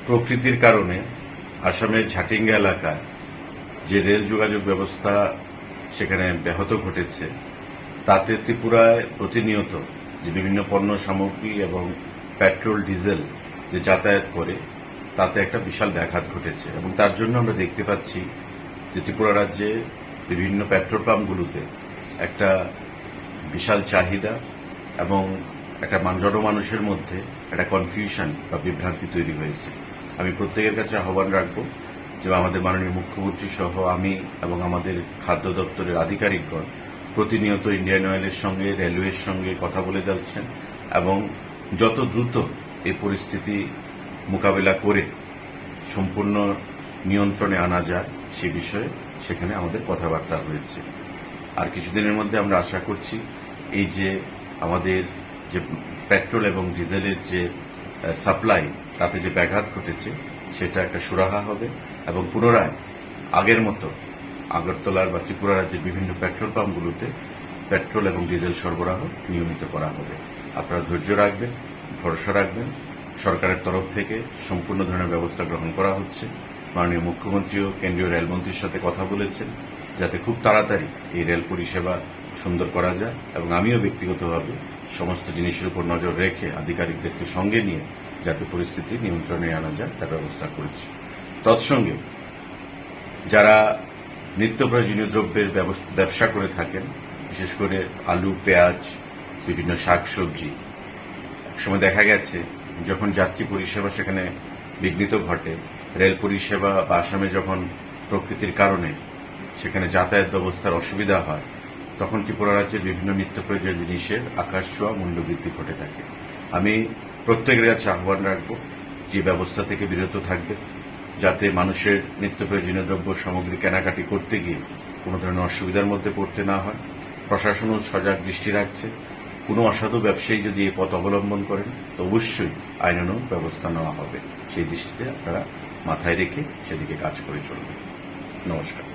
প্রকৃতির কারণে আসামের ঝাটিঙ্গা এলাকায় যে রেল যোগাযোগ ব্যবস্থা সেখানে ব্যাহত ঘটেছে, তাতে ত্রিপুরায় প্রতিনিয়ত যে বিভিন্ন পণ্য সামগ্রী এবং পেট্রোল ডিজেল যে যাতায়াত করে তাতে একটা বিশাল ব্যাঘাত ঘটেছে। এবং তার জন্য আমরা দেখতে পাচ্ছি যে ত্রিপুরা রাজ্যে বিভিন্ন পেট্রোল পাম্পগুলোতে একটা বিশাল চাহিদা এবং একটা জনমানুষের মধ্যে একটা কনফিউশন বা বিভ্রান্তি তৈরি হয়েছে। আমি প্রত্যেকের কাছে আহ্বান রাখব যে আমাদের মাননীয় মুখ্যমন্ত্রী সহ আমি এবং আমাদের খাদ্য দপ্তরের আধিকারিকগণ প্রতিনিয়ত ইন্ডিয়ান অয়েলের সঙ্গে রেলওয়ের সঙ্গে কথা বলে যাচ্ছেন এবং যত দ্রুত এই পরিস্থিতি মোকাবিলা করে সম্পূর্ণ নিয়ন্ত্রণে আনা যায় সে বিষয়ে সেখানে আমাদের কথাবার্তা হয়েছে। আর কিছুদিনের মধ্যে আমরা আশা করছি এই যে আমাদের যে পেট্রোল এবং ডিজেলের যে সাপ্লাই তাতে যে ব্যাঘাত ঘটেছে সেটা একটা সুরাহা হবে এবং পুনরায় আগের মতো আগরতলার বা ত্রিপুরা রাজ্যের বিভিন্ন পেট্রোল পাম্পগুলোতে পেট্রোল এবং ডিজেল সরবরাহ নিয়মিত করা হবে। আপনারা ধৈর্য রাখবেন, ভরসা রাখবেন। সরকারের তরফ থেকে সম্পূর্ণ ধরনের ব্যবস্থা গ্রহণ করা হচ্ছে। মাননীয় মুখ্যমন্ত্রীও কেন্দ্রীয় রেলমন্ত্রীর সাথে কথা বলেছেন যাতে খুব তাড়াতাড়ি এই রেল পরিষেবা সুন্দর করা যায় এবং আমিও ব্যক্তিগতভাবে সমস্ত জিনিসের উপর নজর রেখে আধিকারিকদেরকে সঙ্গে নিয়ে যাতে পরিস্থিতি নিয়ন্ত্রণে আনা যায় তার ব্যবস্থা করেছি। তৎসঙ্গে যারা নিত্য প্রয়োজনীয় দ্রব্যের ব্যবসা করে থাকেন, বিশেষ করে আলু, পেঁয়াজ, বিভিন্ন শাকসবজি, একসময় দেখা গেছে যখন যাত্রী পরিষেবা সেখানে বিঘ্নিত ঘটে, রেল পরিষেবা বা আসামে যখন প্রকৃতির কারণে সেখানে যাতায়াত ব্যবস্থার অসুবিধা হয়, তখন ত্রিপুরা রাজ্যের বিভিন্ন নিত্য প্রয়োজনীয় জিনিসের আকাশ ছোঁয়া মূল্যবৃদ্ধি ঘটে থাকে। আমি প্রত্যেকের কাছে আহ্বান রাখব যে ব্যবস্থা থেকে বিরত থাকবে, যাতে মানুষের নিত্য প্রয়োজনীয় দ্রব্য সামগ্রী কেনাকাটি করতে গিয়ে কোনো ধরনের অসুবিধার মধ্যে পড়তে না হয়। প্রশাসনও সজাগ দৃষ্টি রাখছে। কোনো অসাধু ব্যবসায়ী যদি এই পথ অবলম্বন করেন তো অবশ্যই আইনানুগ ব্যবস্থা নেওয়া হবে। সেই দৃষ্টিতে আপনারা মাথায় রেখে সেদিকে কাজ করে চলবেন। নমস্কার।